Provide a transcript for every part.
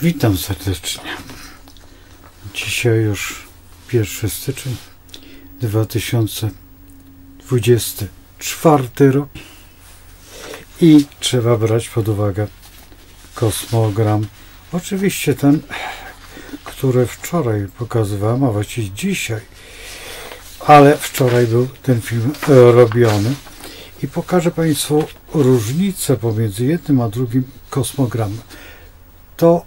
Witam serdecznie. Dzisiaj już 1 styczeń 2024 rok i trzeba brać pod uwagę kosmogram. Oczywiście ten, który wczoraj pokazywałem, a właściwie dzisiaj, ale wczoraj był ten film robiony i pokażę Państwu różnicę pomiędzy jednym a drugim kosmogramem. To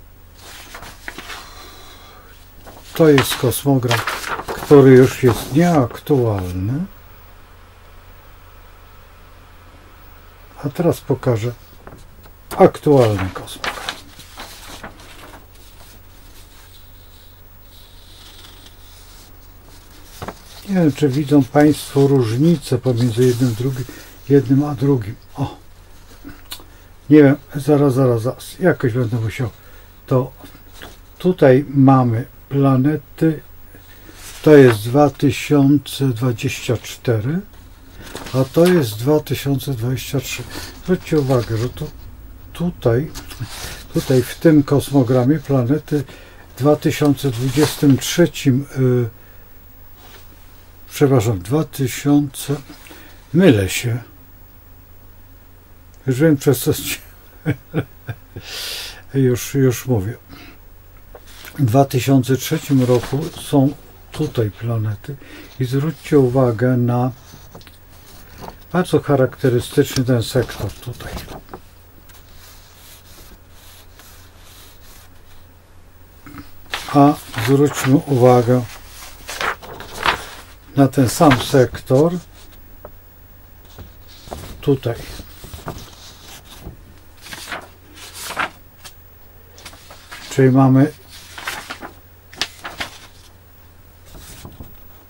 jest kosmogram, który już jest nieaktualny. A teraz pokażę aktualny kosmogram. Nie wiem, czy widzą Państwo różnicę pomiędzy jednym a drugim. O, nie wiem, zaraz. Jakoś będę musiał to. Tutaj mamy planety, to jest 2024, a to jest 2023. Zwróćcie uwagę, że tutaj w tym kosmogramie planety w 2023, mylę się, już wiem przez co już mówię. W 2003 roku są tutaj planety i zwróćcie uwagę na bardzo charakterystyczny ten sektor tutaj. A zwróćmy uwagę na ten sam sektor tutaj. Czyli mamy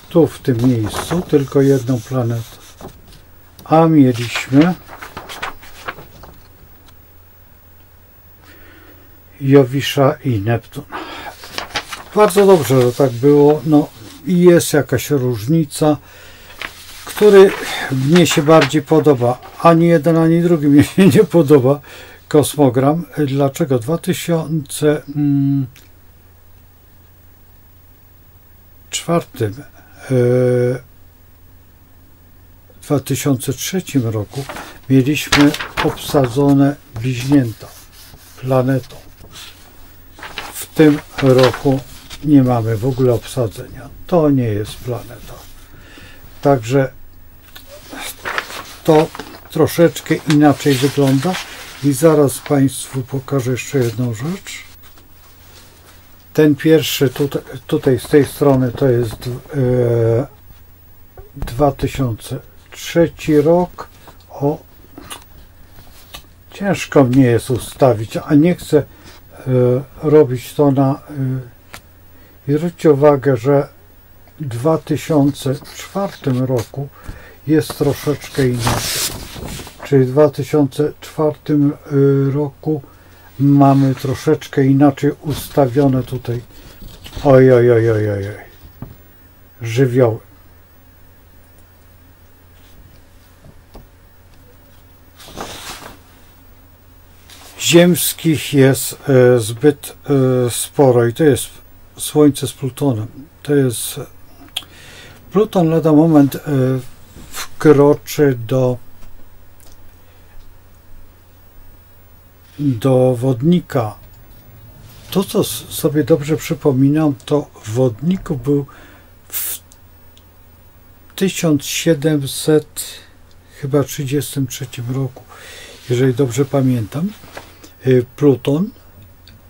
tu w tym miejscu tylko jedną planetę, a mieliśmy Jowisza i Neptun. Bardzo dobrze, że tak było. No i jest jakaś różnica, który mnie się bardziej podoba. Ani jeden, ani drugi mnie się nie podoba kosmogram. Dlaczego? 2003 roku mieliśmy obsadzone bliźnięta planetą. W tym roku nie mamy w ogóle obsadzenia. To nie jest planeta. Także to troszeczkę inaczej wygląda i zaraz Państwu pokażę jeszcze jedną rzecz. Ten pierwszy tutaj z tej strony to jest 2003 rok. O, ciężko mnie jest ustawić, a nie chcę robić to na... Zwróćcie uwagę, że w 2004 roku jest troszeczkę inaczej. Czyli w 2004 roku mamy troszeczkę inaczej ustawione tutaj. Oj. Żywioły. Ziemskich jest zbyt sporo i to jest Słońce z Plutonem. To jest Pluton lada moment wkroczy do wodnika. To, co sobie dobrze przypominam, to w wodniku był w 1733 roku, jeżeli dobrze pamiętam, Pluton,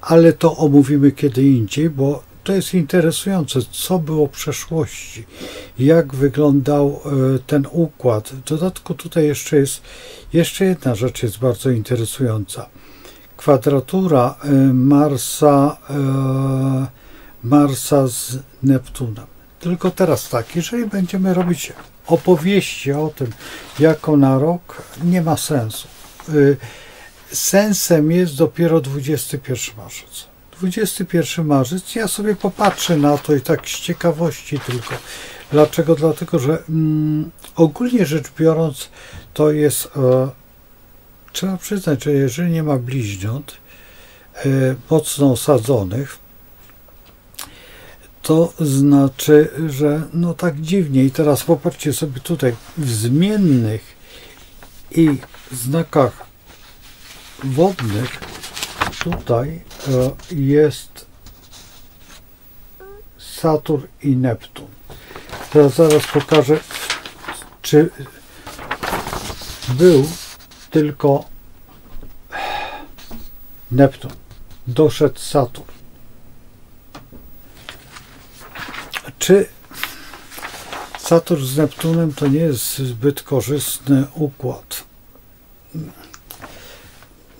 ale to omówimy kiedy indziej, bo to jest interesujące, co było w przeszłości, jak wyglądał ten układ. W dodatku tutaj jeszcze jedna rzecz jest bardzo interesująca. Kwadratura Marsa z Neptunem. Tylko teraz tak, jeżeli będziemy robić opowieści o tym, jako na rok, nie ma sensu. Sensem jest dopiero 21 marzec. 21 marzec, ja sobie popatrzę na to i tak z ciekawości tylko. Dlaczego? Dlatego, że ogólnie rzecz biorąc, to jest, trzeba przyznać, że jeżeli nie ma bliźniąt, mocno osadzonych, to znaczy, że no tak dziwnie. I teraz popatrzcie sobie tutaj, w zmiennych i znakach wodnych tutaj jest Saturn i Neptun. Teraz zaraz pokażę, czy był tylko Neptun. Doszedł Saturn. Czy Saturn z Neptunem to nie jest zbyt korzystny układ?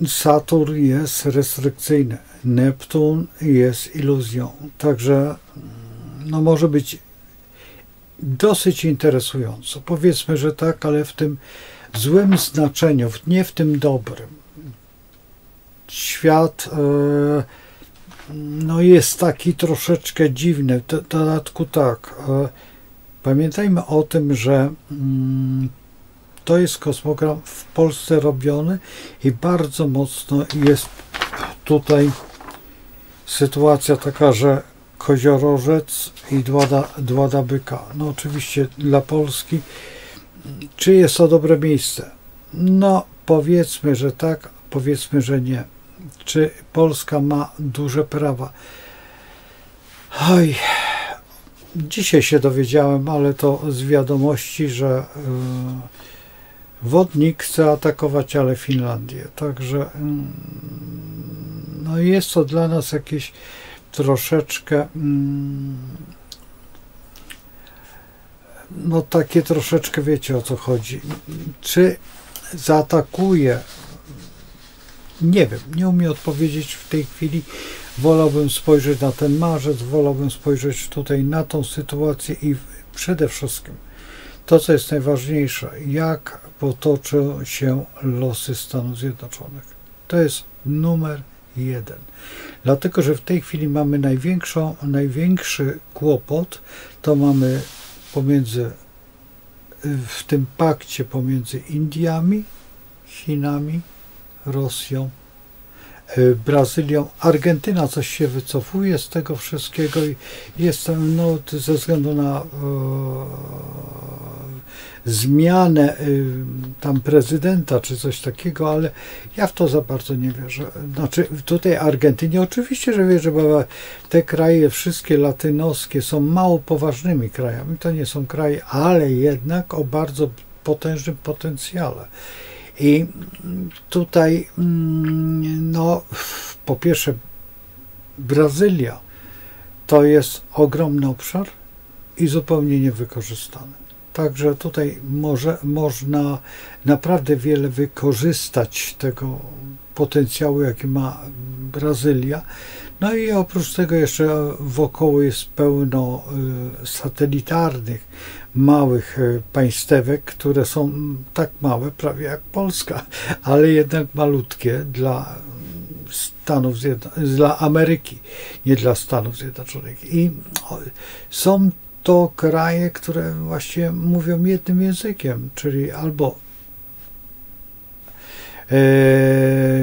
Saturn jest restrykcyjny, Neptun jest iluzją, także no może być dosyć interesująco. Powiedzmy, że tak, ale w tym złym znaczeniu, nie w tym dobrym. Świat no jest taki troszeczkę dziwny. W dodatku tak, pamiętajmy o tym, że to jest kosmogram w Polsce robiony i bardzo mocno jest tutaj sytuacja taka, że koziorożec i dwada byka. No oczywiście dla Polski, czy jest to dobre miejsce? No powiedzmy, że tak, powiedzmy, że nie. Czy Polska ma duże prawa? Oj, dzisiaj się dowiedziałem, ale to z wiadomości, że wodnik chce atakować, ale Finlandię. Także no jest to dla nas jakieś troszeczkę no takie troszeczkę, wiecie o co chodzi. Czy zaatakuje? Nie wiem, nie umiem odpowiedzieć w tej chwili. Wolałbym spojrzeć na ten marzec, wolałbym spojrzeć tutaj na tą sytuację i przede wszystkim to, co jest najważniejsze, jak potoczą się losy Stanów Zjednoczonych. To jest numer 1. Dlatego, że w tej chwili mamy największy kłopot, to mamy w tym pakcie pomiędzy Indiami, Chinami, Rosją, Brazylią. Argentyna coś się wycofuje z tego wszystkiego i jestem no, ze względu na zmianę tam prezydenta czy coś takiego, ale ja w to za bardzo nie wierzę. Znaczy tutaj Argentynie oczywiście, że wierzę, bo te kraje wszystkie latynoskie są mało poważnymi krajami. To nie są kraje, ale jednak o bardzo potężnym potencjale. I tutaj, no, po pierwsze, Brazylia to jest ogromny obszar i zupełnie niewykorzystany. Także tutaj można naprawdę wiele wykorzystać tego potencjału, jaki ma Brazylia. No i oprócz tego jeszcze wokoło jest pełno satelitarnych, małych państewek, które są tak małe, prawie jak Polska, ale jednak malutkie dla dla Ameryki, nie dla Stanów Zjednoczonych. I są to kraje, które właściwie mówią jednym językiem, czyli albo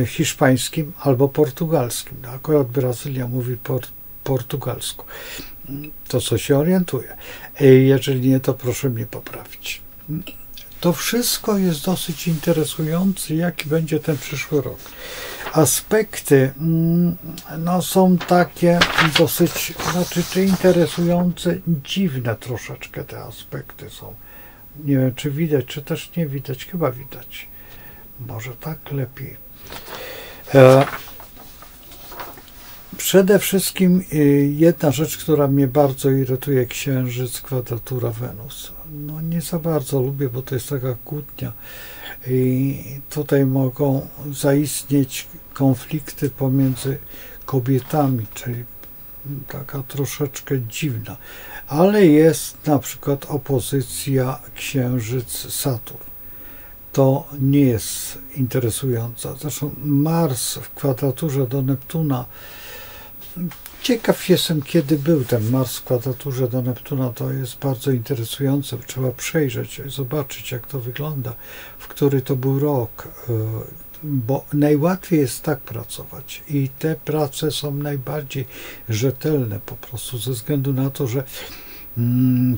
hiszpańskim, albo portugalskim. Akurat Brazylia mówi portugalsku. To, co się orientuje. Jeżeli nie, to proszę mnie poprawić. To wszystko jest dosyć interesujące, jaki będzie ten przyszły rok. Aspekty no, są takie dosyć, znaczy czy interesujące, dziwne troszeczkę te aspekty są. Nie wiem, czy widać, czy też nie widać. Chyba widać. Może tak lepiej. Przede wszystkim jedna rzecz, która mnie bardzo irytuje, Księżyc, kwadratura Wenus. No nie za bardzo lubię, bo to jest taka kłótnia i tutaj mogą zaistnieć konflikty pomiędzy kobietami, czyli taka troszeczkę dziwna, ale jest na przykład opozycja Księżyc-Saturn. To nie jest interesująca. Zresztą Mars w kwadraturze do Neptuna. Ciekaw jestem, kiedy był ten Mars w kwadraturze do Neptuna. To jest bardzo interesujące. Trzeba przejrzeć, zobaczyć, jak to wygląda, w który to był rok, bo najłatwiej jest tak pracować i te prace są najbardziej rzetelne po prostu ze względu na to, że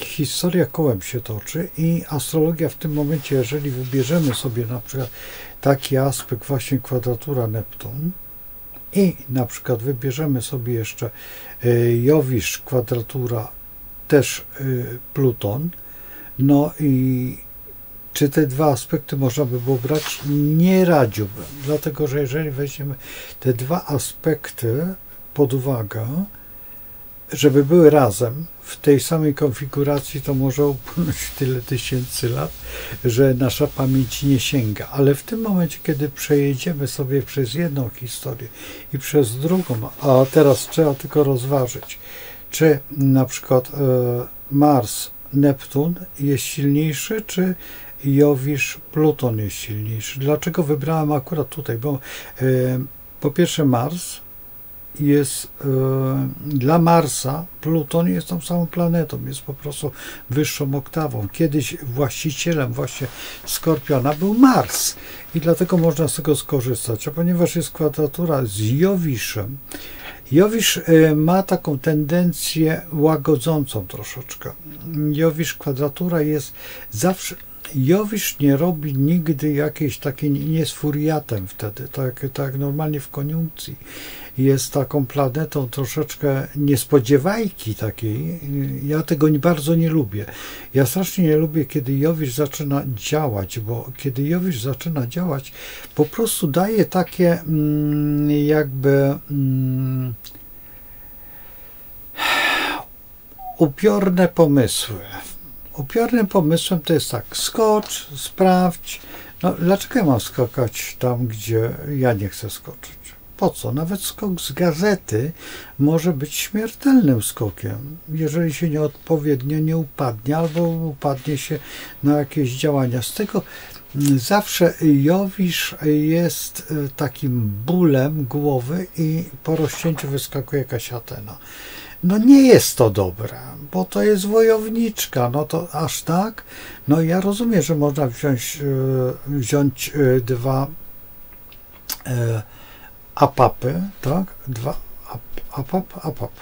historia kołem się toczy i astrologia w tym momencie, jeżeli wybierzemy sobie na przykład taki aspekt właśnie kwadratura Neptun i na przykład wybierzemy sobie jeszcze Jowisz kwadratura też Pluton, no i czy te dwa aspekty można by było brać? Nie radziłbym, dlatego że jeżeli weźmiemy te dwa aspekty pod uwagę, żeby były razem w tej samej konfiguracji, to może upłynąć tyle tysięcy lat, że nasza pamięć nie sięga. Ale w tym momencie, kiedy przejedziemy sobie przez jedną historię i przez drugą, a teraz trzeba tylko rozważyć, czy na przykład Mars, Neptun jest silniejszy, czy Jowisz, Pluton jest silniejszy. Dlaczego wybrałem akurat tutaj? Bo po pierwsze Mars jest dla Marsa, Pluton jest tą samą planetą, jest po prostu wyższą oktawą. Kiedyś właścicielem właśnie Skorpiona był Mars i dlatego można z tego skorzystać, a ponieważ jest kwadratura z Jowiszem, Jowisz ma taką tendencję łagodzącą troszeczkę. Jowisz kwadratura jest zawsze. Jowisz nie robi nigdy jakiejś takiej, nie jest furiatem wtedy, tak normalnie w koniunkcji. Jest taką planetą troszeczkę niespodziewajki takiej. Ja tego bardzo nie lubię. Ja strasznie nie lubię, kiedy Jowisz zaczyna działać, bo kiedy Jowisz zaczyna działać, po prostu daje takie jakby upiorne pomysły. Upiornym pomysłem to jest tak, skocz, sprawdź. No, dlaczego ja mam skakać tam, gdzie ja nie chcę skoczyć? Po co? Nawet skok z gazety może być śmiertelnym skokiem, jeżeli się nieodpowiednio nie upadnie, albo upadnie się na jakieś działania. Z tego zawsze Jowisz jest takim bólem głowy i po rozcięciu wyskakuje jakaś Atena. No nie jest to dobre, bo to jest wojowniczka, no to aż tak. No ja rozumiem, że można wziąć dwa apapy, tak? Dwa apap,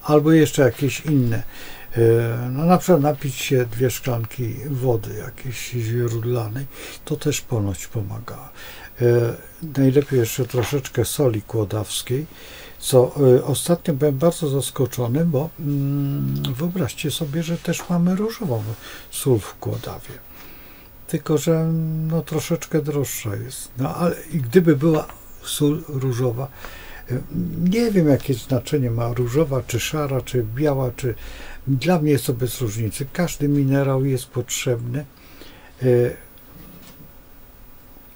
albo jeszcze jakieś inne. No na przykład napić się 2 szklanki wody jakiejś źródlanej, to też ponoć pomaga. Najlepiej jeszcze troszeczkę soli kłodawskiej, co ostatnio byłem bardzo zaskoczony, bo wyobraźcie sobie, że też mamy różową sól w Kłodawie. Tylko że no, troszeczkę droższa jest. No ale i gdyby była sól różowa, nie wiem jakie znaczenie ma różowa, czy szara, czy biała, czy dla mnie jest to bez różnicy. Każdy minerał jest potrzebny.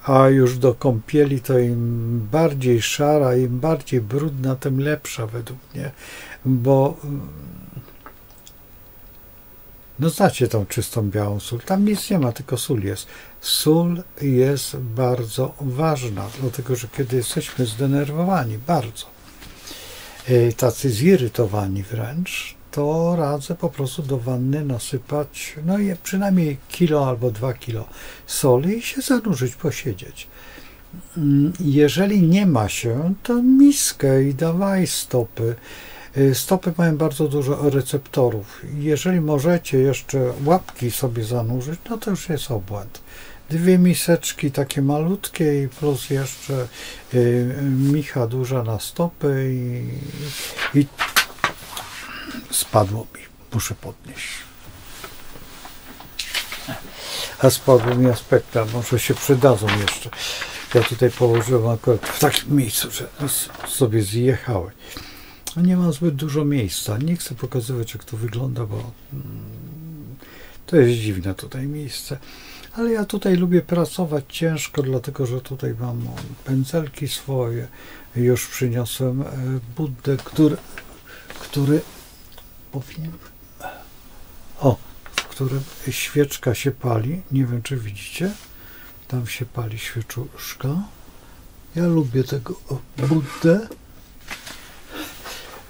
A już do kąpieli to im bardziej szara, im bardziej brudna, tym lepsza według mnie, bo no znacie tą czystą białą sól, tam nic nie ma, tylko sól jest. Sól jest bardzo ważna, dlatego że kiedy jesteśmy zdenerwowani, bardzo, tacy zirytowani wręcz, to radzę po prostu do wanny nasypać no przynajmniej 1 kilo albo 2 kilo soli i się zanurzyć, posiedzieć. Jeżeli nie ma się, to miskę i dawaj stopy. Stopy mają bardzo dużo receptorów. Jeżeli możecie jeszcze łapki sobie zanurzyć, no to już jest obłęd. 2 miseczki takie malutkie i plus jeszcze micha duża na stopy i spadło mi. Muszę podnieść. A spadło mi aspekta, może się przydadzą jeszcze. Ja tutaj położyłem akurat w takim miejscu, że sobie zjechały. Nie mam zbyt dużo miejsca. Nie chcę pokazywać, jak to wygląda, bo to jest dziwne tutaj miejsce. Ale ja tutaj lubię pracować ciężko, dlatego że tutaj mam pędzelki swoje. Już przyniosłem Buddę, który powinien... w którym świeczka się pali. Nie wiem, czy widzicie. Tam się pali świeczuszka. Ja lubię tego Buddę,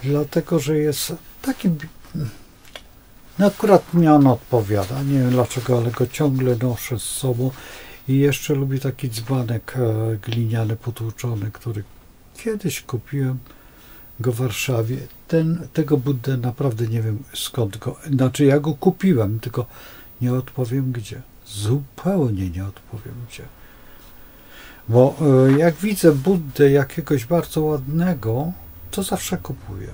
dlatego że jest takim... No akurat mi on odpowiada. Nie wiem dlaczego, ale go ciągle noszę z sobą I jeszcze lubi taki dzbanek gliniany, potłuczony, który kiedyś kupiłem go w Warszawie. Tego Buddę naprawdę nie wiem skąd go, znaczy ja go kupiłem, tylko nie odpowiem gdzie. Zupełnie nie odpowiem gdzie. Bo jak widzę Buddę jakiegoś bardzo ładnego, to zawsze kupuję.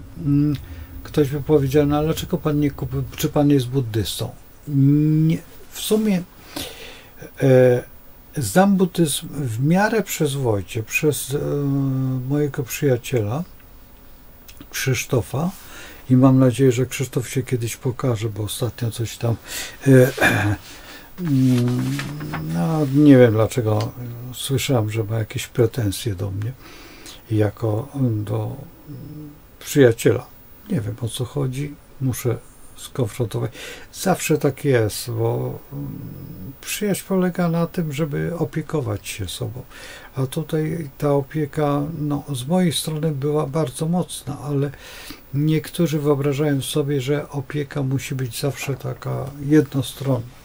Ktoś by powiedział, no ale dlaczego pan nie kupił, czy pan jest buddystą? Nie, w sumie znam buddyzm w miarę przyzwoicie przez mojego przyjaciela Krzysztofa i mam nadzieję, że Krzysztof się kiedyś pokaże, bo ostatnio coś tam no nie wiem dlaczego słyszałem, że ma jakieś pretensje do mnie jako do przyjaciela. Nie wiem o co chodzi, muszę skonfrontować. Zawsze tak jest, bo przyjaźń polega na tym, żeby opiekować się sobą. A tutaj ta opieka, no, z mojej strony była bardzo mocna, ale niektórzy wyobrażają sobie, że opieka musi być zawsze taka jednostronna.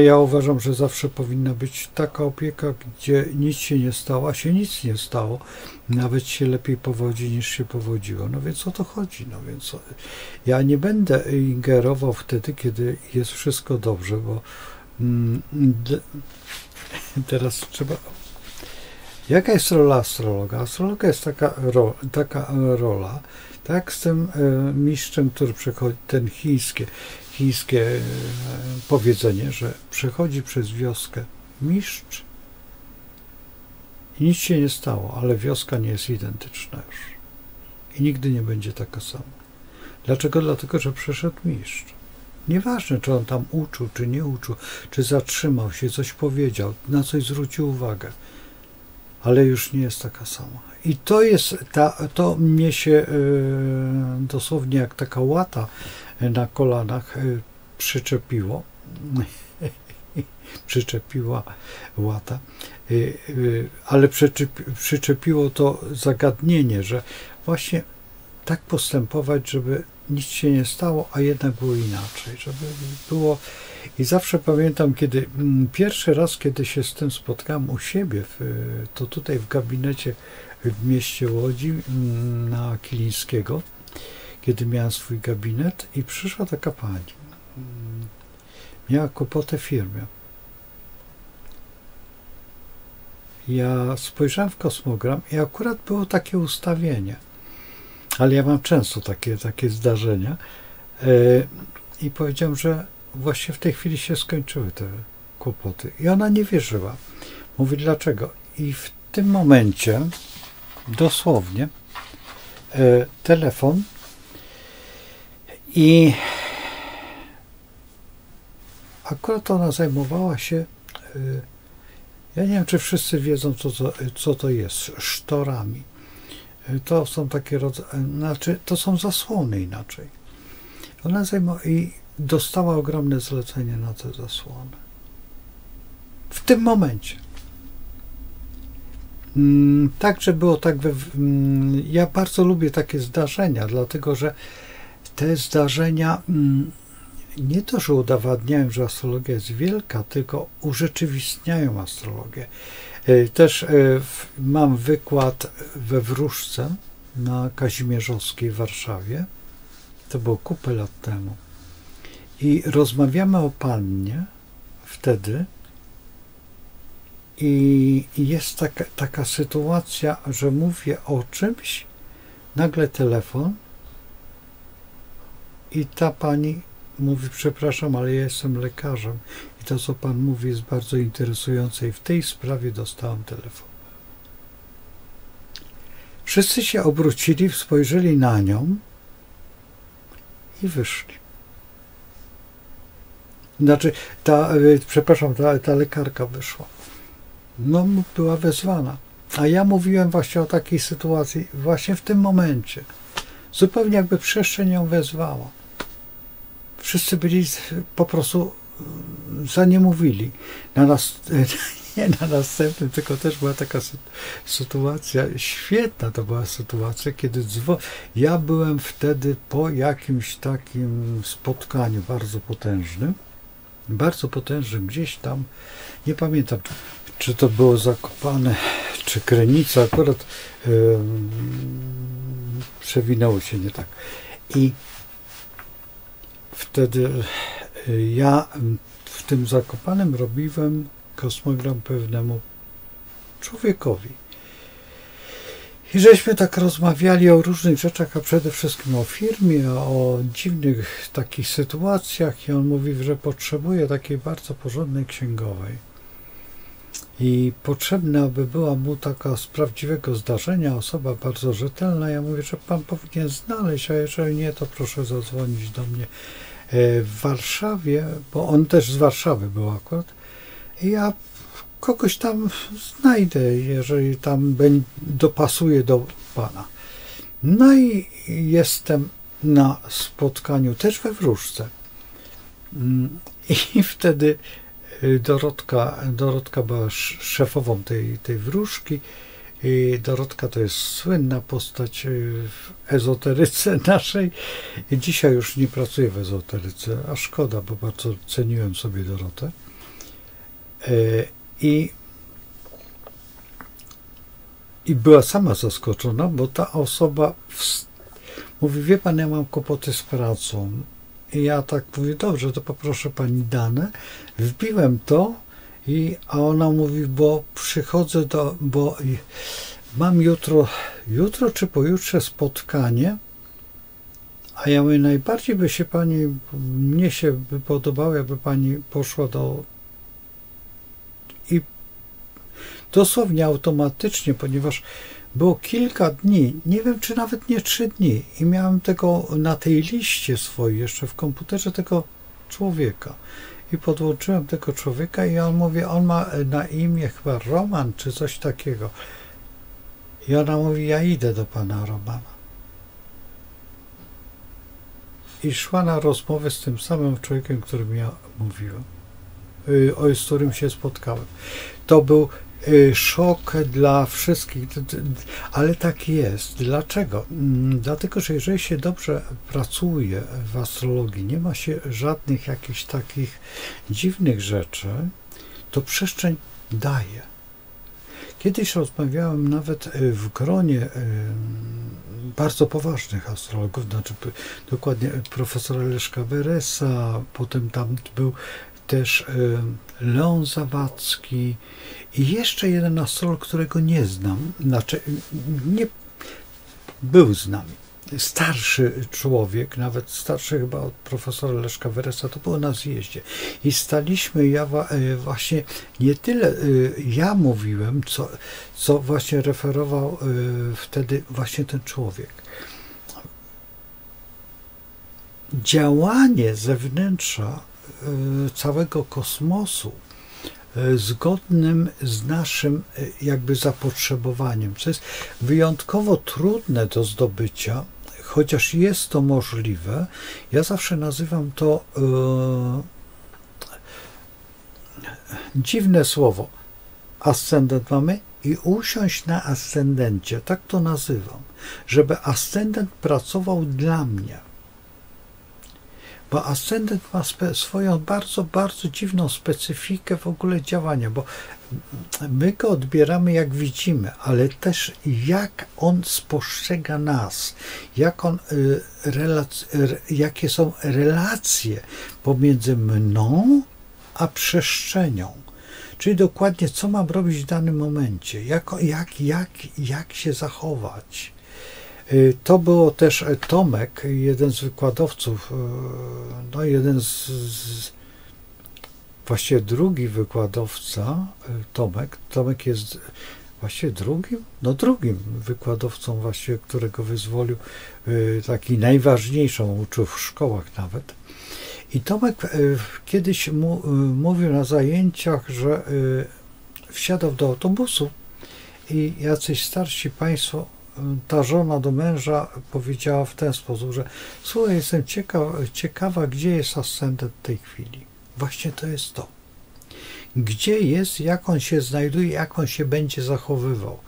Ja uważam, że zawsze powinna być taka opieka, gdzie nic się nie stało, a się nic nie stało. Nawet się lepiej powodzi, niż się powodziło. No więc o to chodzi. No więc ja nie będę ingerował wtedy, kiedy jest wszystko dobrze, bo teraz trzeba... Jaka jest rola astrologa? Astrologa jest taka rola, tak z tym mistrzem, który przechodzi, ten chińskie powiedzenie, że przechodzi przez wioskę mistrz i nic się nie stało, ale wioska nie jest identyczna już i nigdy nie będzie taka sama. Dlaczego? Dlatego, że przeszedł mistrz. Nieważne, czy on tam uczył, czy nie uczył, czy zatrzymał się, coś powiedział, na coś zwrócił uwagę, ale już nie jest taka sama. I to jest, to mnie się dosłownie jak taka łata na kolanach przyczepiło, przyczepiła łata, ale przyczepiło to zagadnienie, że właśnie tak postępować, żeby nic się nie stało, a jednak było inaczej, żeby było. I zawsze pamiętam, kiedy pierwszy raz, kiedy się z tym spotkałem u siebie, to tutaj w gabinecie w mieście Łodzi na Kilińskiego, kiedy miałem swój gabinet i przyszła taka pani. Miała kłopotę w firmie. Ja spojrzałem w kosmogram i akurat było takie ustawienie, ale ja mam często takie zdarzenia i powiedziałem, że właśnie w tej chwili się skończyły te kłopoty. I ona nie wierzyła. Mówi, dlaczego? I w tym momencie dosłownie telefon i akurat ona zajmowała się, ja nie wiem, czy wszyscy wiedzą, co to jest, sztorami. To są takie znaczy, to są zasłony inaczej. Ona zajmowała i dostała ogromne zlecenie na te zasłony. W tym momencie. Także było tak, ja bardzo lubię takie zdarzenia, dlatego że te zdarzenia nie to, że udowadniają, że astrologia jest wielka, tylko urzeczywistniają astrologię. Też mam wykład we Wróżce na Kazimierzowskiej w Warszawie. To było kupę lat temu. I rozmawiamy o pannie wtedy i jest taka sytuacja, że mówię o czymś, nagle telefon i ta pani mówi, przepraszam, ale ja jestem lekarzem i to, co pan mówi, jest bardzo interesujące i w tej sprawie dostałem telefon. Wszyscy się obrócili, spojrzeli na nią i wyszli. Znaczy, ta lekarka wyszła. No, była wezwana. A ja mówiłem właśnie o takiej sytuacji właśnie w tym momencie. Zupełnie jakby przestrzeń ją wezwała. Wszyscy byli po prostu za nie mówili. Nie na następnym, tylko też była taka sytuacja, świetna to była sytuacja, kiedy ja byłem wtedy po jakimś takim spotkaniu bardzo potężnym bardzo potężnym, gdzieś tam, nie pamiętam, czy to było Zakopane, czy Krynica, akurat przewinęło się nie tak. I wtedy ja w tym Zakopanem robiłem kosmogram pewnemu człowiekowi. I żeśmy tak rozmawiali o różnych rzeczach, a przede wszystkim o firmie, o dziwnych takich sytuacjach i on mówi, że potrzebuje takiej bardzo porządnej księgowej. I potrzebna by była mu taka z prawdziwego zdarzenia, osoba bardzo rzetelna. Ja mówię, że pan powinien znaleźć, a jeżeli nie, to proszę zadzwonić do mnie w Warszawie, bo on też z Warszawy był akurat. I ja kogoś tam znajdę, jeżeli tam dopasuje do pana. No i jestem na spotkaniu też we Wróżce. I wtedy Dorotka była szefową tej wróżki. I Dorotka to jest słynna postać w ezoteryce naszej. I dzisiaj już nie pracuję w ezoteryce, a szkoda, bo bardzo ceniłem sobie Dorotę. I była sama zaskoczona, bo ta osoba mówi, wie pan, ja mam kłopoty z pracą. I ja tak mówię, dobrze, to poproszę pani dane. Wbiłem to, a ona mówi, bo przychodzę bo mam jutro czy pojutrze spotkanie, a ja mówię, najbardziej by się mnie się by podobało, jakby pani poszła i dosłownie automatycznie, ponieważ było kilka dni, nie wiem, czy nawet nie 3 dni i miałem tego na tej liście swojej, jeszcze w komputerze, tego człowieka. I podłączyłem tego człowieka i on mówi, on ma na imię chyba Roman, czy coś takiego. I ona mówi, ja idę do pana Romana. I szła na rozmowę z tym samym człowiekiem, którym ja mówiłem, z którym się spotkałem. To był szok dla wszystkich, ale tak jest. Dlaczego? Dlatego, że jeżeli się dobrze pracuje w astrologii, nie ma się żadnych jakichś takich dziwnych rzeczy, to przestrzeń daje. Kiedyś rozmawiałem nawet w gronie bardzo poważnych astrologów, znaczy dokładnie profesora Leszka Weresa, potem tam był też Leon Zawadzki i jeszcze jeden astrolog, którego nie znam, znaczy nie był z nami. Starszy człowiek, nawet starszy chyba od profesora Leszka Weresa, to było na zjeździe. I staliśmy, właśnie nie tyle ja mówiłem, co właśnie referował wtedy właśnie ten człowiek. Działanie zewnętrza całego kosmosu zgodnym z naszym jakby zapotrzebowaniem, co jest wyjątkowo trudne do zdobycia, chociaż jest to możliwe. Ja zawsze nazywam to dziwne słowo. Ascendent mamy i usiąść na ascendencie, tak to nazywam, żeby ascendent pracował dla mnie. Bo ascendent ma swoją bardzo, bardzo dziwną specyfikę w ogóle działania, bo my go odbieramy jak widzimy, ale też jak on spostrzega nas, jakie są relacje pomiędzy mną a przestrzenią. Czyli dokładnie, co mam robić w danym momencie, jak się zachować. To było też Tomek, jeden z wykładowców, no jeden właściwie drugi wykładowca, Tomek jest właściwie drugim wykładowcą właściwie, którego wyzwolił, taki najważniejszą, uczył w szkołach nawet. I Tomek kiedyś mówił na zajęciach, że wsiadał do autobusu i jacyś starsi państwo, ta żona do męża powiedziała w ten sposób, że słuchaj, jestem ciekawa, gdzie jest ascendent w tej chwili. Właśnie to jest to. Gdzie jest, jak on się znajduje, jak on się będzie zachowywał,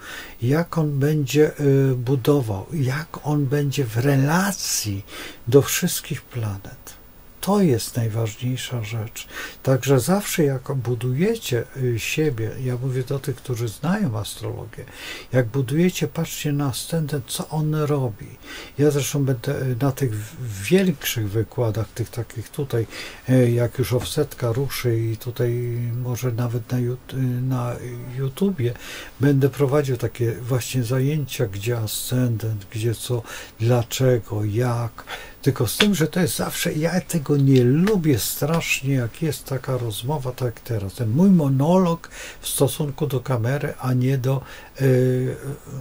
jak on będzie budował, jak on będzie w relacji do wszystkich planet. To jest najważniejsza rzecz. Także zawsze jak budujecie siebie, ja mówię do tych, którzy znają astrologię, jak budujecie, patrzcie na ascendent, co on robi. Ja zresztą będę na tych większych wykładach, tych takich tutaj, jak już offsetka ruszy i tutaj może nawet na YouTubie będę prowadził takie właśnie zajęcia, gdzie ascendent, gdzie co, dlaczego, jak. Tylko z tym, że to jest zawsze, ja tego nie lubię strasznie, jak jest taka rozmowa, tak jak teraz. Ten mój monolog w stosunku do kamery, a nie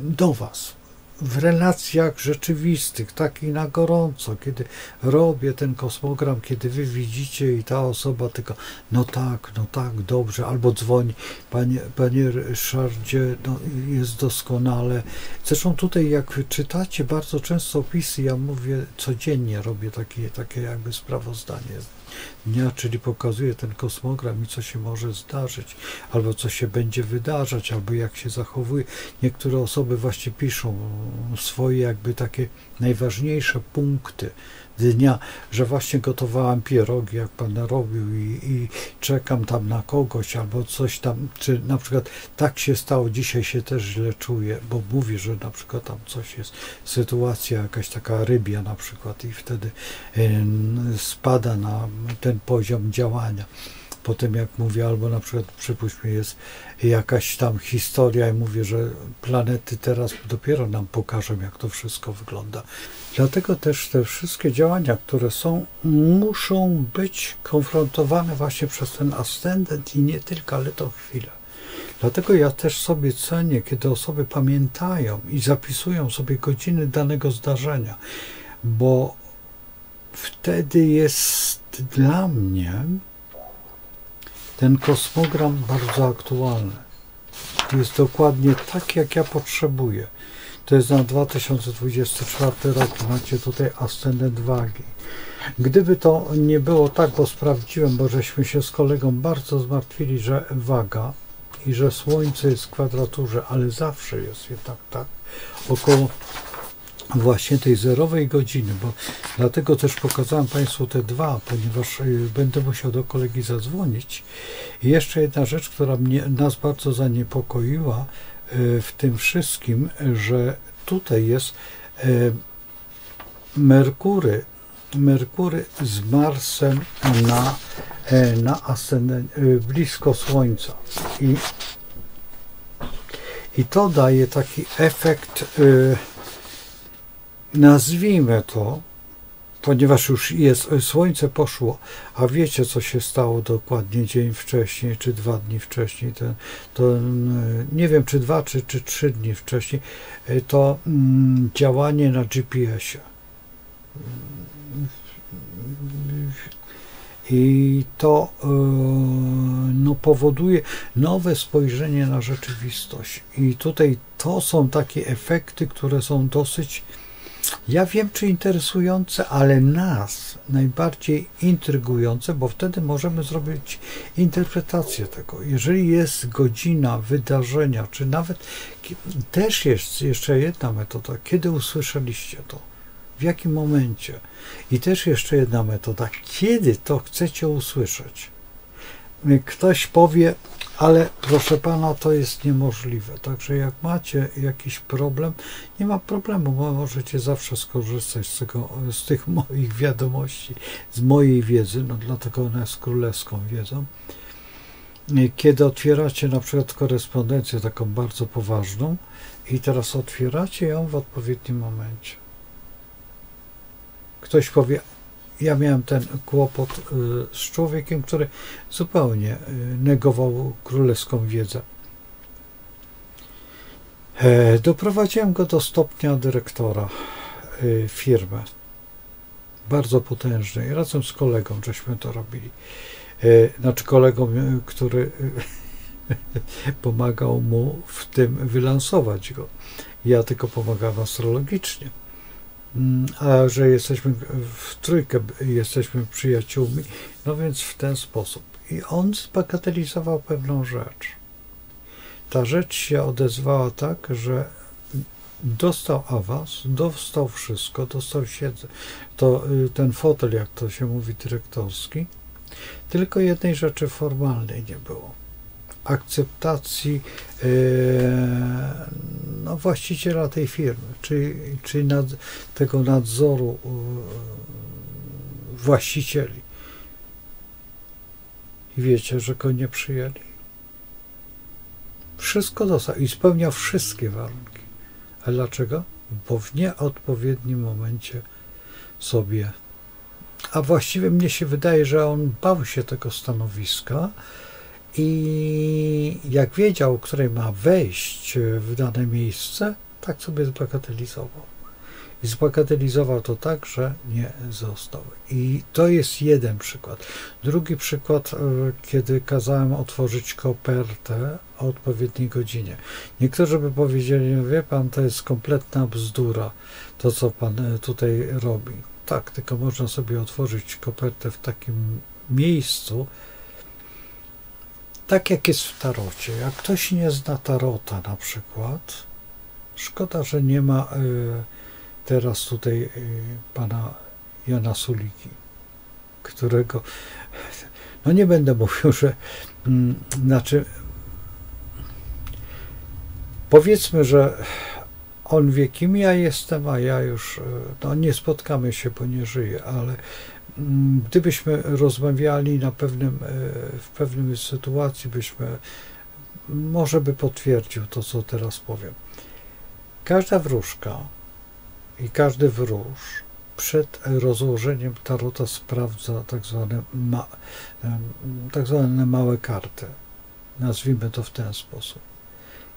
do was. W relacjach rzeczywistych, takich na gorąco, kiedy robię ten kosmogram, kiedy wy widzicie i ta osoba tylko, no tak, dobrze, albo dzwoni, panie Ryszardzie, no jest doskonale. Zresztą tutaj jak czytacie bardzo często opisy, ja mówię, codziennie robię takie jakby sprawozdanie dnia, czyli pokazuję ten kosmogram i co się może zdarzyć, albo co się będzie wydarzać, albo jak się zachowuje. Niektóre osoby właśnie piszą swoje jakby takie najważniejsze punkty dnia, że właśnie gotowałam pierogi, jak pan robił i czekam tam na kogoś, albo coś tam, czy na przykład tak się stało, dzisiaj się też źle czuję, bo mówi, że na przykład tam coś jest, sytuacja jakaś taka rybia na przykład i wtedy spada na ten poziom działania. Potem jak mówię, albo na przykład przypuśćmy jest jakaś tam historia i mówię, że planety teraz dopiero nam pokażą, jak to wszystko wygląda. Dlatego też te wszystkie działania, które są, muszą być konfrontowane właśnie przez ten ascendent i nie tylko, ale to chwilę. Dlatego ja też sobie cenię, kiedy osoby pamiętają i zapisują sobie godziny danego zdarzenia, bo wtedy jest dla mnie ten kosmogram bardzo aktualny. Jest dokładnie tak, jak ja potrzebuję. To jest na 2024 rok. Macie tutaj ascendent wagi. Gdyby to nie było tak, bo sprawdziłem, bo żeśmy się z kolegą bardzo zmartwili, że waga i że Słońce jest w kwadraturze, ale zawsze jest jednak tak, około właśnie tej zerowej godziny, bo dlatego też pokazałem Państwu te dwa, ponieważ będę musiał do kolegi zadzwonić. I jeszcze jedna rzecz, która nas bardzo zaniepokoiła w tym wszystkim, że tutaj jest Merkury z Marsem na ascendent, blisko Słońca. I to daje taki efekt, nazwijmy to, ponieważ już jest, Słońce poszło, a wiecie, co się stało dokładnie dzień wcześniej, czy 2 dni wcześniej, nie wiem, czy 2, czy 3 dni wcześniej, to działanie na GPS-ie. I to powoduje nowe spojrzenie na rzeczywistość. I tutaj to są takie efekty, które są dosyć, ja wiem, czy interesujące, ale nas najbardziej intrygujące, bo wtedy możemy zrobić interpretację tego. Jeżeli jest godzina wydarzenia, czy nawet też jest jeszcze jedna metoda, kiedy usłyszeliście to, w jakim momencie. I też jeszcze jedna metoda, kiedy to chcecie usłyszeć. Ktoś powie, ale proszę pana, to jest niemożliwe. Także jak macie jakiś problem, nie ma problemu, bo możecie zawsze skorzystać z tych moich wiadomości, z mojej wiedzy, no dlatego ona jest królewską wiedzą. Kiedy otwieracie na przykład korespondencję taką bardzo poważną i teraz otwieracie ją w odpowiednim momencie. Ktoś powie, ja miałem ten kłopot z człowiekiem, który zupełnie negował królewską wiedzę. Doprowadziłem go do stopnia dyrektora firmy, bardzo potężnej. Razem z kolegą żeśmy to robili. Znaczy kolegą, który pomagał mu w tym wylansować go. Ja tylko pomagałem astrologicznie. A że jesteśmy w trójkę, jesteśmy przyjaciółmi, no więc w ten sposób. I on zbagatelizował pewną rzecz. Ta rzecz się odezwała tak, że dostał awans, dostał wszystko, dostał ten fotel, jak to się mówi, dyrektorski, tylko jednej rzeczy formalnej nie było. Akceptacji właściciela tej firmy, czy tego nadzoru właścicieli. I wiecie, że go nie przyjęli. Wszystko dostał i spełniał wszystkie warunki. A dlaczego? Bo w nieodpowiednim momencie sobie, a właściwie mnie się wydaje, że on bał się tego stanowiska i jak wiedział, o której ma wejść w dane miejsce, tak sobie zbagatelizował. I zbagatelizował to tak, że nie został. I to jest jeden przykład. Drugi przykład, kiedy kazałem otworzyć kopertę o odpowiedniej godzinie. Niektórzy by powiedzieli, no wie pan, to jest kompletna bzdura, to co pan tutaj robi. Tak, tylko można sobie otworzyć kopertę w takim miejscu, tak jak jest w tarocie. Jak ktoś nie zna tarota na przykład, szkoda, że nie ma teraz tutaj pana Jana Suliki, którego, no nie będę mówił, że powiedzmy, że on wie, kim ja jestem, a ja już, no nie spotkamy się, bo nie żyję, ale gdybyśmy rozmawiali w pewnej sytuacji, może by potwierdził to, co teraz powiem. Każda wróżka i każdy wróż przed rozłożeniem tarota sprawdza tak zwane małe karty. Nazwijmy to w ten sposób.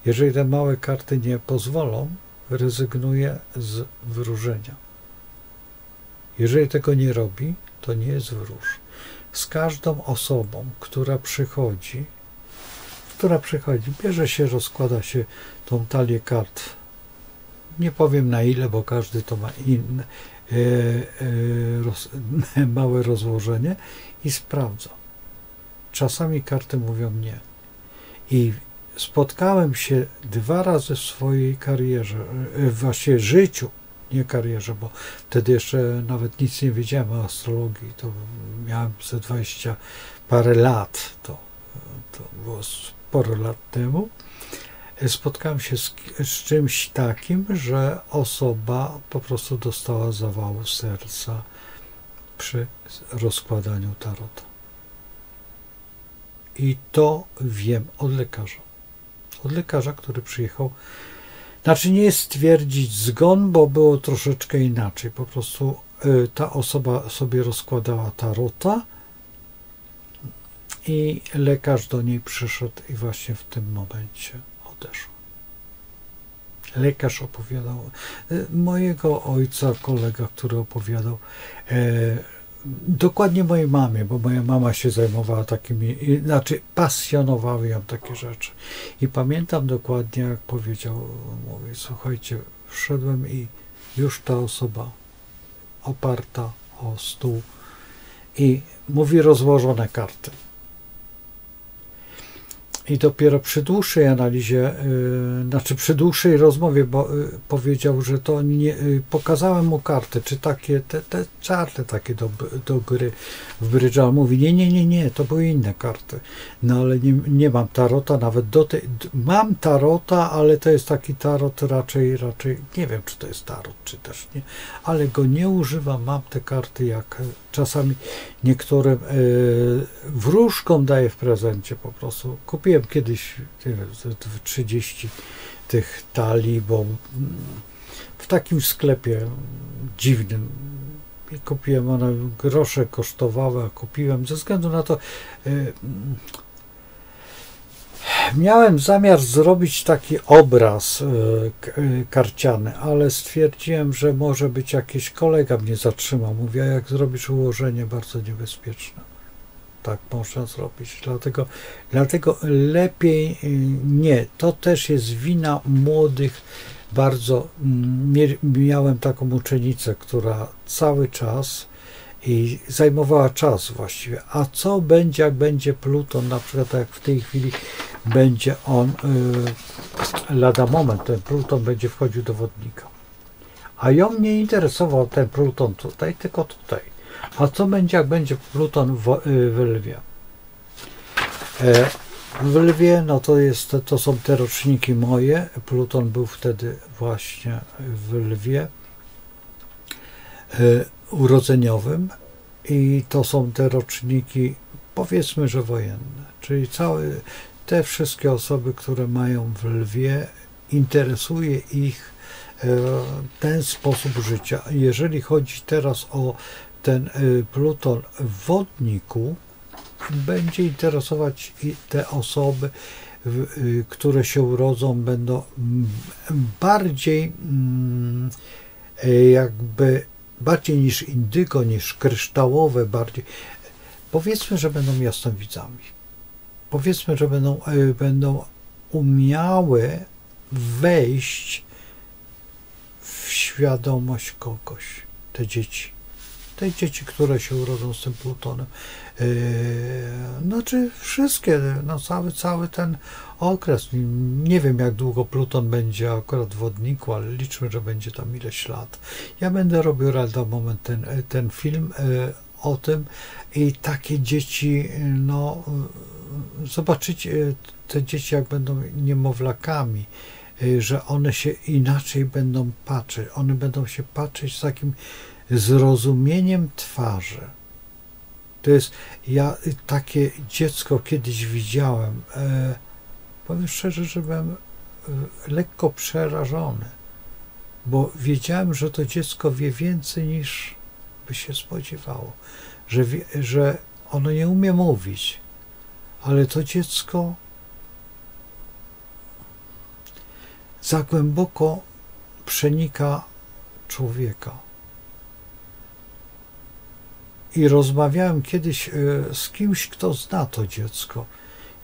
Jeżeli te małe karty nie pozwolą, rezygnuje z wróżenia. Jeżeli tego nie robi, to nie jest wróż. Z każdą osobą, która przychodzi, bierze się, rozkłada się tą talię kart. Nie powiem na ile, bo każdy to ma inne małe rozłożenie i sprawdza. Czasami karty mówią nie. I spotkałem się 2 razy w swojej karierze, właściwie życiu, nie karierze, bo wtedy jeszcze nawet nic nie wiedziałem o astrologii. To miałem ze 20 parę lat, to było sporo lat temu. Spotkałem się z czymś takim, że osoba po prostu dostała zawału serca przy rozkładaniu tarota. I to wiem od lekarza. Od lekarza, który przyjechał. Znaczy nie jest stwierdzić zgon, bo było troszeczkę inaczej. Po prostu ta osoba sobie rozkładała tarota i lekarz do niej przyszedł i właśnie w tym momencie odeszł. Lekarz opowiadał, mojego ojca, kolega, który opowiadał, dokładnie mojej mamie, bo moja mama się zajmowała takimi, znaczy pasjonowały ją takie rzeczy. I pamiętam dokładnie, jak powiedział, mówi, słuchajcie, wszedłem i już ta osoba oparta o stół i mówi rozłożone karty. I dopiero przy dłuższej analizie, znaczy przy dłuższej rozmowie, bo powiedział, że to nie, pokazałem mu karty, czy takie, te czarne takie do gry w brydża. Mówi, nie, to były inne karty. No ale nie mam tarota, nawet mam tarota, ale to jest taki tarot raczej, nie wiem, czy to jest tarot, czy też nie, ale go nie używam, mam te karty, jak czasami niektórym wróżkom daję w prezencie po prostu. Kupiłem kiedyś, nie wiem, 30 tych talii, bo w takim sklepie dziwnym i kupiłem, one grosze kosztowały, a kupiłem ze względu na to, miałem zamiar zrobić taki obraz karciany, ale stwierdziłem, że może być jakiś kolega mnie zatrzymał. Mówię, jak zrobisz ułożenie, bardzo niebezpieczne. Tak można zrobić. Dlatego lepiej nie. To też jest wina młodych. Bardzo miałem taką uczennicę, która cały czas i zajmowała czas właściwie. A co będzie, jak będzie Pluton, na przykład jak w tej chwili będzie on lada moment ten Pluton będzie wchodził do wodnika. A ją nie interesował ten Pluton tutaj, tylko tutaj. A co będzie, jak będzie Pluton w Lwie? W Lwie, no to są te roczniki moje. Pluton był wtedy właśnie w Lwie urodzeniowym i to są te roczniki, powiedzmy, że wojenne. Czyli te wszystkie osoby, które mają w Lwie, interesuje ich ten sposób życia. Jeżeli chodzi teraz o ten Pluton w wodniku, będzie interesować i te osoby, które się urodzą, będą bardziej bardziej niż indygo, niż kryształowe, bardziej, powiedzmy, że będą jasnowidzami. Powiedzmy, że będą umiały wejść w świadomość kogoś, te dzieci, które się urodzą z tym Plutonem. Znaczy wszystkie, no cały ten okres. Nie wiem, jak długo Pluton będzie akurat w wodniku, ale liczmy, że będzie tam ileś lat. Ja będę robił lada moment ten film o tym i takie dzieci, no zobaczycie te dzieci, jak będą niemowlakami, że one się inaczej będą patrzeć. One będą się patrzeć z takim zrozumieniem twarzy. To jest, ja takie dziecko kiedyś widziałem, powiem szczerze, że byłem lekko przerażony, bo wiedziałem, że to dziecko wie więcej, niż by się spodziewało, że ono nie umie mówić, ale to dziecko za głęboko przenika człowieka. I rozmawiałem kiedyś z kimś, kto zna to dziecko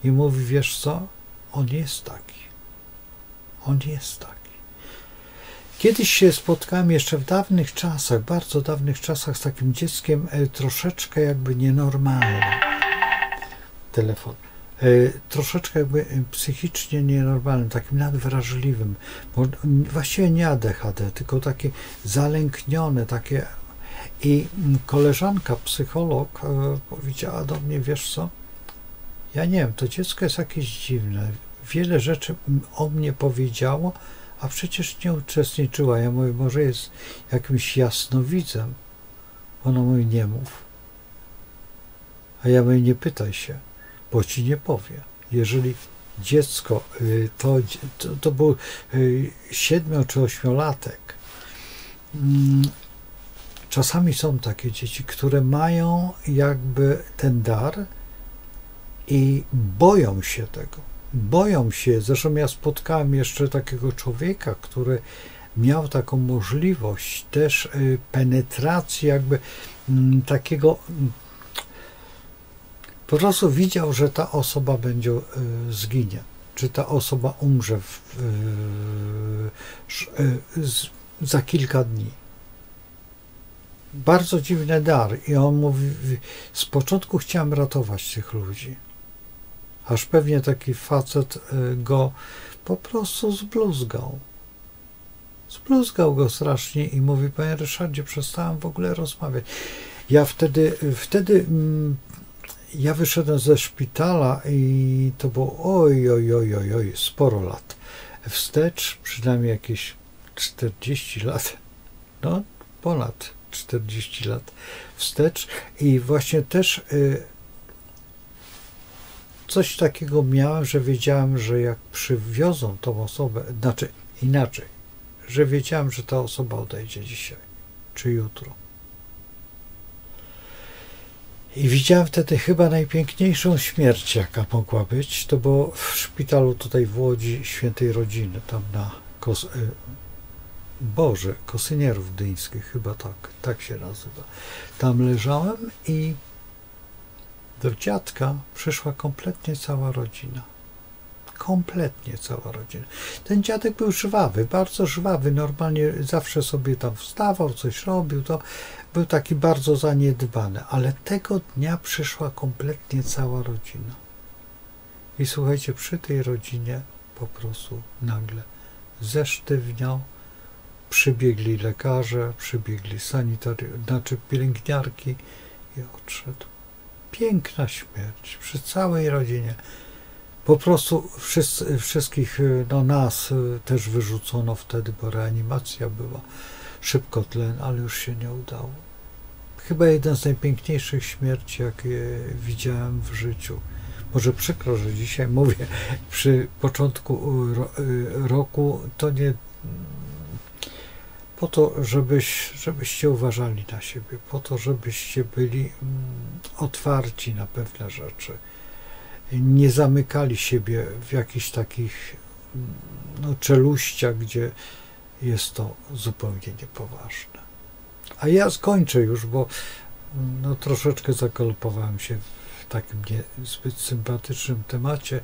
i mówi, wiesz co, on jest taki. On jest taki. Kiedyś się spotkałem jeszcze w dawnych czasach, bardzo dawnych czasach z takim dzieckiem troszeczkę jakby nienormalnym. Telefon. Troszeczkę jakby psychicznie nienormalnym, takim nadwrażliwym. Właściwie nie ADHD, tylko takie zalęknione, takie. I koleżanka, psycholog, powiedziała do mnie, wiesz co, ja nie wiem, to dziecko jest jakieś dziwne, wiele rzeczy o mnie powiedziało, a przecież nie uczestniczyła. Ja mówię, może jest jakimś jasnowidzem. Ona mówi, nie mów. A ja mówię, nie pytaj się, bo ci nie powie. Jeżeli dziecko, to był 7 czy 8-latek, czasami są takie dzieci, które mają jakby ten dar i boją się tego. Boją się. Zresztą ja spotkałem jeszcze takiego człowieka, który miał taką możliwość też penetracji jakby takiego, po prostu widział, że ta osoba będzie zginie, czy ta osoba umrze za kilka dni. Bardzo dziwny dar. I on mówi, z początku chciałem ratować tych ludzi. Aż pewnie taki facet go po prostu zbluzgał. Zbluzgał go strasznie i mówi, panie Ryszardzie, przestałem w ogóle rozmawiać. Ja wtedy ja wyszedłem ze szpitala i to było oj, sporo lat. Wstecz, przynajmniej jakieś 40 lat. No, ponad 40 lat wstecz i właśnie też coś takiego miałem, że wiedziałem, że jak przywiozą tą osobę, znaczy inaczej, że wiedziałem, że ta osoba odejdzie dzisiaj czy jutro. I widziałem wtedy chyba najpiękniejszą śmierć, jaka mogła być. To było w szpitalu tutaj w Łodzi Świętej Rodziny, tam na Kosynierów Gdyńskich, chyba tak się nazywa. Tam leżałem i do dziadka przyszła kompletnie cała rodzina. Kompletnie cała rodzina. Ten dziadek był żwawy, bardzo żwawy, normalnie zawsze sobie tam wstawał, coś robił, to był taki bardzo zaniedbany, ale tego dnia przyszła kompletnie cała rodzina. I słuchajcie, przy tej rodzinie po prostu nagle zesztywniał. Przybiegli lekarze, przybiegli pielęgniarki i odszedł. Piękna śmierć przy całej rodzinie. Po prostu wszystkich, nas też wyrzucono wtedy, bo reanimacja była, szybko tlen, ale już się nie udało. Chyba jeden z najpiękniejszych śmierci, jakie widziałem w życiu. Może przykro, że dzisiaj mówię przy początku roku, to nie po to, żebyście uważali na siebie, po to, żebyście byli otwarci na pewne rzeczy. Nie zamykali siebie w jakichś takich czeluściach, gdzie jest to zupełnie niepoważne. A ja skończę już, bo troszeczkę zagalopowałem się w takim niezbyt sympatycznym temacie,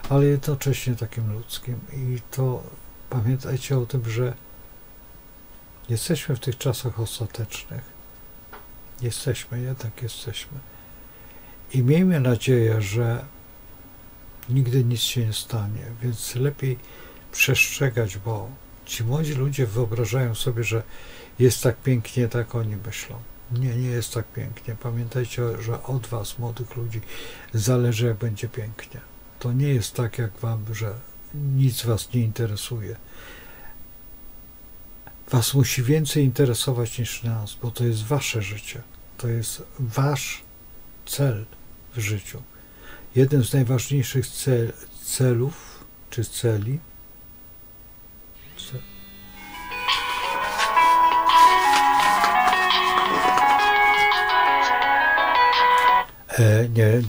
ale jednocześnie takim ludzkim. I to pamiętajcie o tym, że jesteśmy w tych czasach ostatecznych. Jednak jesteśmy. I miejmy nadzieję, że nigdy nic się nie stanie, więc lepiej przestrzegać, bo ci młodzi ludzie wyobrażają sobie, że jest tak pięknie, tak oni myślą. Nie jest tak pięknie. Pamiętajcie, że od was, młodych ludzi, zależy, jak będzie pięknie. To nie jest tak, jak wam, że nic was nie interesuje. Was musi więcej interesować niż nas, bo to jest wasze życie. To jest wasz cel w życiu. Jeden z najważniejszych celów, czy celi,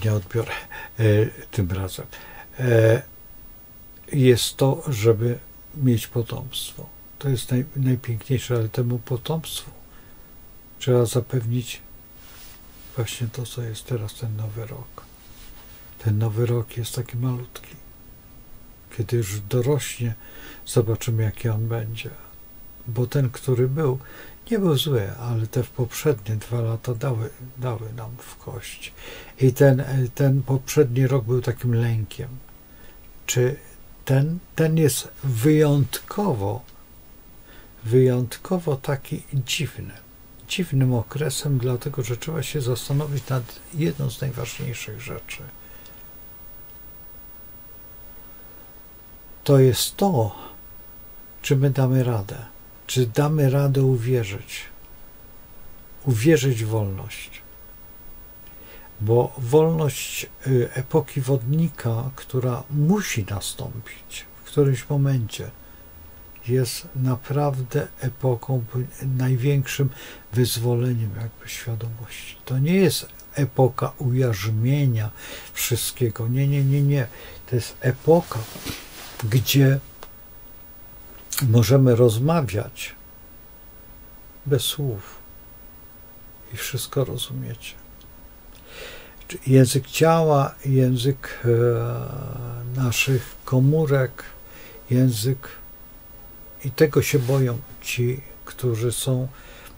nie odbiorę tym razem. Jest to, żeby mieć potomstwo. To jest najpiękniejsze, ale temu potomstwu trzeba zapewnić właśnie to, co jest teraz ten nowy rok. Ten nowy rok jest taki malutki. Kiedy już dorośnie, zobaczymy, jaki on będzie. Bo ten, który był, nie był zły, ale te poprzednie 2 lata dały nam w kość. I ten poprzedni rok był takim lękiem. Czy ten jest wyjątkowo taki dziwnym okresem, dlatego że trzeba się zastanowić nad jedną z najważniejszych rzeczy. To jest to, czy my damy radę. Czy damy radę uwierzyć w wolność. Bo wolność epoki wodnika, która musi nastąpić w którymś momencie, jest naprawdę epoką, największym wyzwoleniem jakby świadomości. To nie jest epoka ujarzmienia wszystkiego. Nie. To jest epoka, gdzie możemy rozmawiać bez słów i wszystko rozumiecie. Język ciała, język naszych komórek, język, i tego się boją ci, którzy są,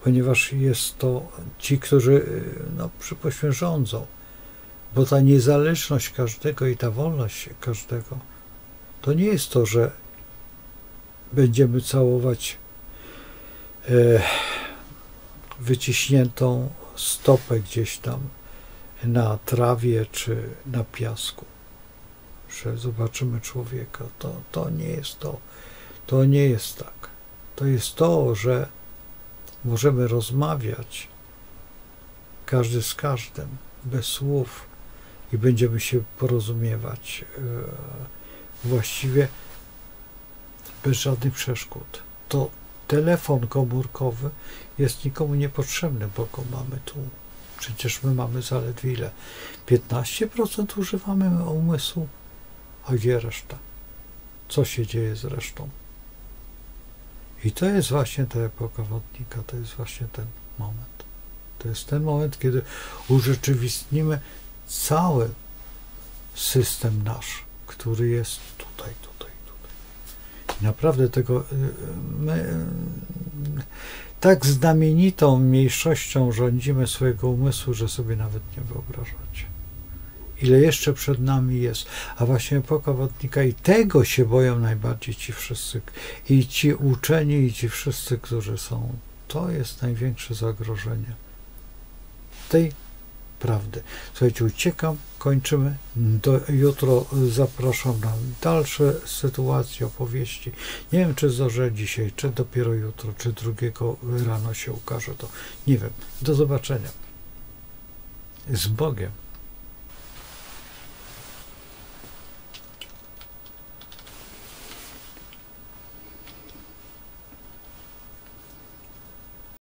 ponieważ jest to ci, którzy rządzą, bo ta niezależność każdego i ta wolność każdego, to nie jest to, że będziemy całować wyciśniętą stopę gdzieś tam na trawie czy na piasku, że zobaczymy człowieka. To nie jest to. To nie jest tak. To jest to, że możemy rozmawiać każdy z każdym bez słów i będziemy się porozumiewać właściwie bez żadnych przeszkód. To telefon komórkowy jest nikomu niepotrzebny, bo go mamy tu. Przecież my mamy zaledwie ile? 15% używamy umysłu, a gdzie reszta? Co się dzieje z resztą? I to jest właśnie ta epoka wodnika, to jest właśnie ten moment. To jest ten moment, kiedy urzeczywistnimy cały system nasz, który jest tutaj. I naprawdę tego my tak znamienitą mniejszością rządzimy swojego umysłu, że sobie nawet nie wyobrażacie. ile jeszcze przed nami jest, a właśnie epoka wodnika i tego się boją najbardziej ci wszyscy, i ci uczeni, i ci wszyscy, którzy są. To jest największe zagrożenie tej prawdy. Słuchajcie, uciekam, kończymy. Jutro zapraszam na dalsze sytuacje, opowieści. Nie wiem, czy zdążę dzisiaj, czy dopiero jutro, czy drugiego rano się ukaże to. Nie wiem. Do zobaczenia. Z Bogiem.